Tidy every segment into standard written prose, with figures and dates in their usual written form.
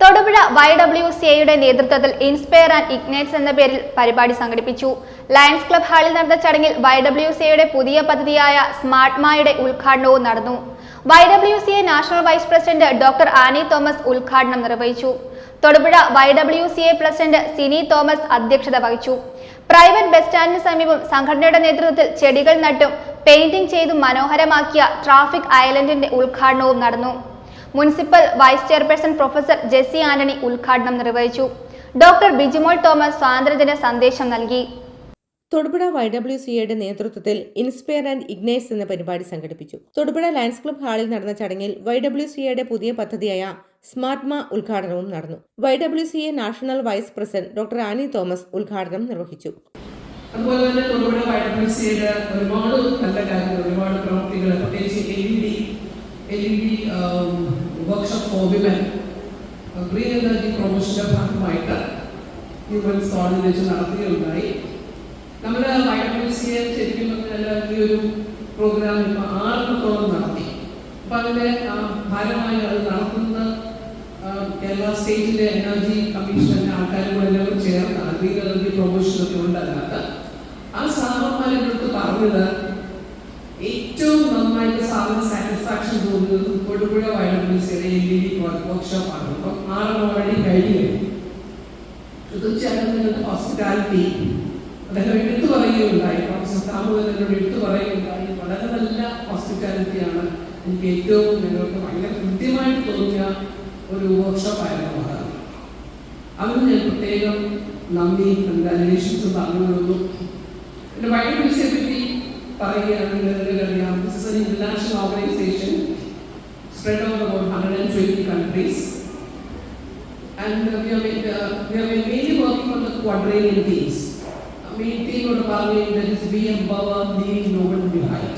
തൊടുപുഴ YWCAയുടെ നേതൃത്വത്തിൽ inspire and ഇഗ്നൈറ്റ്സ് എന്ന പേരിൽ പരിപാടി സംഘടിപ്പിച്ചു. ലയൺസ് ക്ലബ് ഹാളിൽ നടന്ന ചടങ്ങിൽ YWCAയുടെ പുതിയ പദ്ധതിയായ സ്മാർട്ട് മായുടെ ഉദ്ഘാടനവും നടന്നു. YWCA national vice president doctor Annie Thomas ഉദ്ഘാടനം നിർവഹിച്ചു. തൊടുപുഴ YWCA പ്രസിഡന്റ് സിനി തോമസ് അധ്യക്ഷത വഹിച്ചു. പ്രൈവറ്റ് ബസ് സ്റ്റാൻഡിന് സമീപം സംഘടനയുടെ നേതൃത്വത്തിൽ ചെടികൾ നട്ടും പെയിന്റിംഗ് ചെയ്തും മനോഹരമാക്കിയ ട്രാഫിക് ഐലൻഡിന്റെ ഉദ്ഘാടനവും നടന്നു. Municipal vice chairperson professor Jessy Antony ഉദ്ഘാടനം നിർവഹിച്ചു. ഡോക്ടർ ബിജിമോൾ തോമസ് സ്വാതന്ത്ര്യദിന സന്ദേശം നൽകി. തൊടുപുഴ YWCAയുടെ നേതൃത്വത്തിൽ ഇൻസ്പയർ ആൻഡ് ഇഗ്നൈറ്റ്സ് എന്ന പരിപാടി സംഘടിപ്പിച്ചു. തൊടുപുഴ ലയൺസ് ക്ലബ് ഹാളിൽ നടന്ന ചടങ്ങിൽ YWCAയുടെ പുതിയ പദ്ധതിയായ സ്മാർട്ട് മാ ഉദ്ഘാടനവും നടന്നു. YWCA national vice president doctor Annie Thomas ഉദ്ഘാടനം നിർവഹിച്ചു. അതുപോലെ തന്നെ തൊടുപുഴ YWCAയുടെ ഒരുപാട് നല്ല കാര്യങ്ങൾ, ഒരുപാട് പ്രവൃത്തികൾ, പ്രത്യേകിച്ച് LED workshop for women, green energy പ്രൊമോഷന്റെ ഭാഗമായിട്ട് ഹ്യൂമൻസ് കോർഡിനേഷൻ നടത്തുകയുണ്ടായി. നമ്മുടെ YWCA ശരിക്കും ഈ ഒരു പ്രോഗ്രാം ഇപ്പോൾ 6 നടത്തി. അപ്പം അതിൻ്റെ ഭാരമായി അത് നടത്തുന്ന കേരള സ്റ്റേറ്റിലെ എനർജി കമ്മീഷന്റെ ആൾക്കാരും കൂടെ എല്ലാവരും ചേർന്നാണ് ഗ്രീൻ എനർജി പ്രൊമോഷനൊക്കെ ഉണ്ടല്ലാത്ത ആ സാറന്മാരുടെ അടുത്ത് പറഞ്ഞത് ഏറ്റവും നന്നായിട്ട് സാറിന് സാറ്റിസ്ഫാക്ഷൻ തോന്നുന്നത് തൊടുപുഴ YWCAയുടെ LED വർക്ക്ഷോപ്പാണ്. അപ്പം 6 ഓൾറെഡി കഴിഞ്ഞു. തീർച്ചയായിട്ടും നിങ്ങൾക്ക് ഹോസ്പിറ്റാലിറ്റി അദ്ദേഹം എടുത്തു പറയുകയുണ്ടായി. പ്രൊഫസർ താമോദരനോട് എടുത്തു പറയുകയുണ്ടായി. വളരെ നല്ല ഹോസ്പിറ്റാലിറ്റിയാണ്. എനിക്ക് ഏറ്റവും നിങ്ങൾക്ക് ഭയങ്കര കൃത്യമായിട്ട് തോന്നിയ ഒരു വർക്ക്ഷോപ്പായിരുന്നു അത്. അതിന് ഞാൻ പ്രത്യേകം നന്ദി, കൺഗ്രാജുലേഷൻസ് പറഞ്ഞുകൊള്ളുന്നു. പിന്നെ YWCA പറ്റി പറയുകയാണെങ്കിൽ നിങ്ങൾക്കറിയാം, this is an international organization spread over about 120 countries, and we are mainly working on the quadrennial themes. Main theme of the parliament that is we empower, leaving no one behind.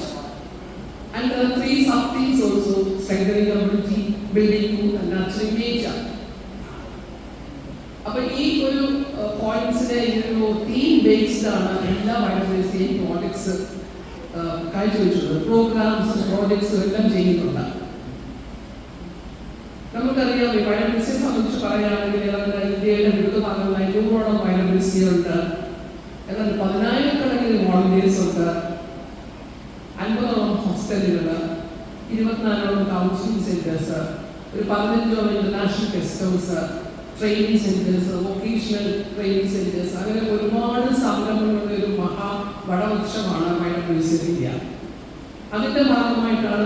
And there are 3 sub-themes also: strengthening community, building youth and nurturing nature. അപ്പോൾ ഈ ഒരു പോയിന്റ്സിന്റെ ഈ ഒരു theme based ആണ് എല്ലാ YWCA projects കാഴ്ചവെച്ചിട്ടുള്ളത്. Programmes, പ്രോജക്ട്സും എല്ലാം ചെയ്യുന്നുണ്ട്. നമുക്കറിയാം, ഈ YWCA സംബന്ധിച്ച് പറയുകയാണെങ്കിൽ ഇന്ത്യയുടെ വിവിധ ഭാഗങ്ങളിൽ 100ഓളം YWCA ഉണ്ട്. എന്നാൽ 10,000-കണക്കിന് വോളണ്ടിയേഴ്സ് ഉണ്ട്. 50ഓളം ഹോസ്റ്റലുകൾ, 24ഓളം കൗൺസിലിംഗ് സെന്റേഴ്സ്, ഒരു 15ഓളം international guest house, training centres, vocational training centres, അങ്ങനെ ഒരുപാട് സംരംഭങ്ങളുടെ ഒരു വടവൃക്ഷമാണ് YWCA ഇന്ത്യ. അതിന്റെ ഭാഗമായിട്ടാണ്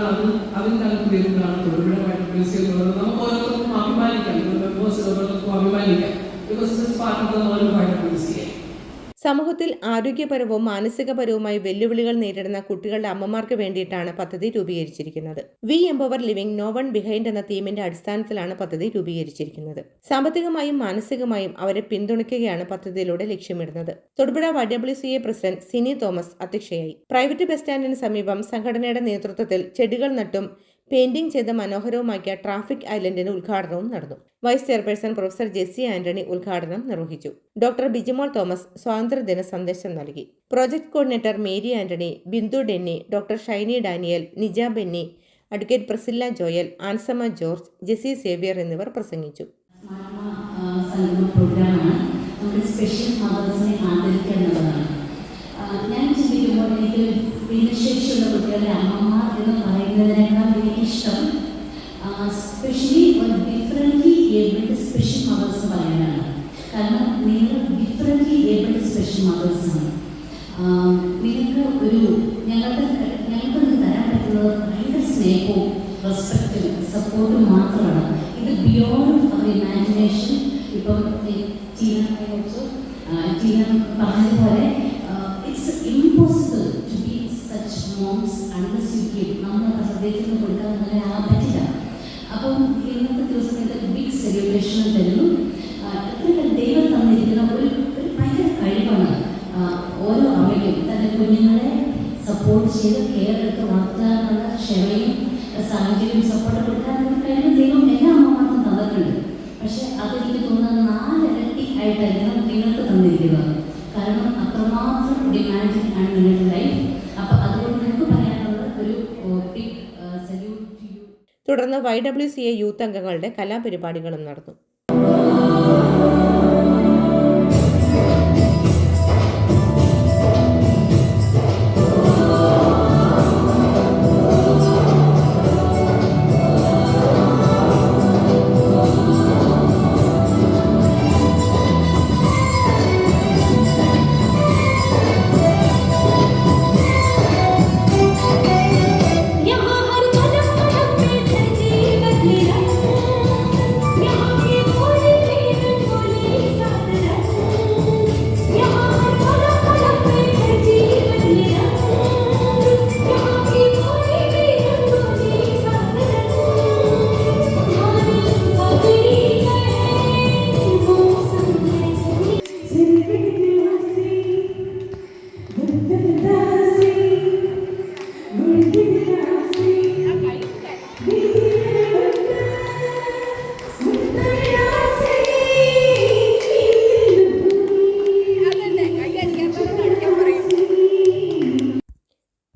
അതിൻ്റെ അകത്ത് വരുന്നതാണ് തൊടുപുഴ YWCA എന്നുള്ളത്. നമുക്ക് ഓരോരുത്തർക്കും അഭിമാനിക്കാം, മെമ്പേഴ്സ് ഓരോരുത്തർക്കും അഭിമാനിക്കാം. Because this is part of the world YWCA. സമൂഹത്തിൽ ആരോഗ്യപരവും മാനസികപരവുമായി വെല്ലുവിളികൾ നേരിടുന്ന കുട്ടികളുടെ അമ്മമാർക്ക് വേണ്ടിയിട്ടാണ് പദ്ധതി രൂപീകരിച്ചിരിക്കുന്നത്. We empower leaving no one behind എന്ന തീമിന്റെ അടിസ്ഥാനത്തിലാണ് പദ്ധതി രൂപീകരിച്ചിരിക്കുന്നത്. സാമ്പത്തികമായും മാനസികമായും അവരെ പിന്തുണയ്ക്കുകയാണ് പദ്ധതിയിലൂടെ ലക്ഷ്യമിടുന്നത്. തൊടുപുഴ YWCA പ്രസിഡന്റ് സിനി തോമസ് അധ്യക്ഷയായി. പ്രൈവറ്റ് ബസ് സ്റ്റാൻഡിന് സമീപം സംഘടനയുടെ നേതൃത്വത്തിൽ ചെടികൾ നട്ടും പെയിന്റിംഗ് ചെയ്ത് മനോഹരവുമാക്കിയ ട്രാഫിക് ഐലൻഡിന് ഉദ്ഘാടനവും നടന്നു. Vice chairperson professor Jessy Antony ഉദ്ഘാടനം നിർവഹിച്ചു. ഡോക്ടർ ബിജിമോൾ തോമസ് സ്വാതന്ത്ര്യദിന സന്ദേശം നൽകി. Project coordinator Mary Antony, Bindu Denny, doctor Shiny Daniel, Nija Benny, advocate Priscilla Joel, Ansama George, Jessy Xavier എന്നിവർ പ്രസംഗിച്ചു. ഞാൻ ചിന്തിക്കുമ്പോൾ എനിക്ക് ഭിന്നശേഷിയുള്ള കുട്ടികളുടെ അമ്മമാർ എന്ന് പറയുന്നതിനേക്കാൾ എനിക്കിഷ്ടം specially differently abled special mothers പറയാനാണ്. കാരണം നിങ്ങൾ ഡിഫറൻ്റ്ലി ഏബിൾഡ് സ്പെഷ്യൽ മദേഴ്സാണ്. നിങ്ങൾക്ക് ഞങ്ങൾക്ക് തരാൻ പറ്റുന്നത് ഭയങ്കര സ്നേഹവും റെസ്പെക്റ്റും സപ്പോർട്ടും മാത്രമാണ്. ഇത് ബിയോണ്ട് അവർ ഇമാജിനേഷൻ. ഇപ്പം ടീന പറഞ്ഞതുപോലെ it's impossible to be such moms unless you give. നമ്മുടെ ഹൃദയത്തിൽ കൊടുക്കാൻ പറ്റില്ല. അപ്പം ഇന്നത്തെ ദിവസം ഇതൊക്കെ ബിഗ് സെലിബ്രേഷൻ തരുന്നു. ദൈവം തന്നിരിക്കുന്ന ഒരു ഭയങ്കര കഴിവാണ് ഓരോ അമ്മയ്ക്കും തൻ്റെ കുഞ്ഞുങ്ങളെ സപ്പോർട്ട് ചെയ്ത് കെയർ എടുത്ത് വളർത്താനുള്ള ക്ഷമയും സാഹചര്യം സപ്പോർട്ട് കൊടുക്കാനുള്ള കഴിവ് ദൈവം എല്ലാ അമ്മമാർക്കും തന്നിട്ടുണ്ട്. പക്ഷെ അതെനിക്ക് തോന്നുന്നത് 4 ഇരട്ടി ആയിട്ടായിരുന്നു നിങ്ങൾക്ക് തന്നിരിക്കുന്നത്. കാരണം അത്രമാത്രം ഡിമാൻഡിങ് ആണ് നിങ്ങളുടെ ലൈഫ്. അപ്പം അതുകൊണ്ട് നിങ്ങൾക്ക് പറയാനുള്ള ഒരു ബിഗ് സല്യൂട്ട് ടു യു. തുടർന്ന് YWCA യൂത്ത് അംഗങ്ങളുടെ കലാപരിപാടികളും നടന്നു.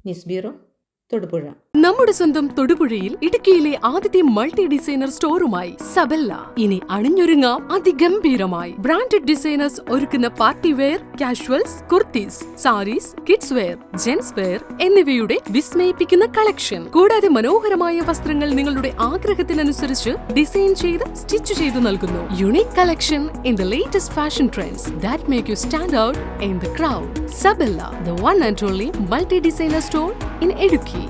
News bureau, Thodupuzha. നമ്മുടെ സ്വന്തം തൊടുപുഴയിൽ ഇടുക്കിയിലെ ആദ്യത്തെ മൾട്ടി ഡിസൈനർ സ്റ്റോറുമായി സബെല്ല ഇനി അണിഞ്ഞൊരുങ്ങാം അതിഗംഭീരമായി. ബ്രാൻഡഡ് ഡിസൈനേഴ്സ് ഒരുക്കുന്ന party wear, casuals, kurtis, saris, kids wear, gents wear എന്നിവയുടെ വിസ്മയിപ്പിക്കുന്ന കളക്ഷൻ. കൂടാതെ മനോഹരമായ വസ്ത്രങ്ങൾ നിങ്ങളുടെ ആഗ്രഹത്തിനനുസരിച്ച് ഡിസൈൻ ചെയ്ത് സ്റ്റിച്ച് ചെയ്തു നൽകുന്നു. Unique collection in the latest fashion trends that make you stand out in the crowd. സബെല്ല, the one and only multi designer store in Idukki.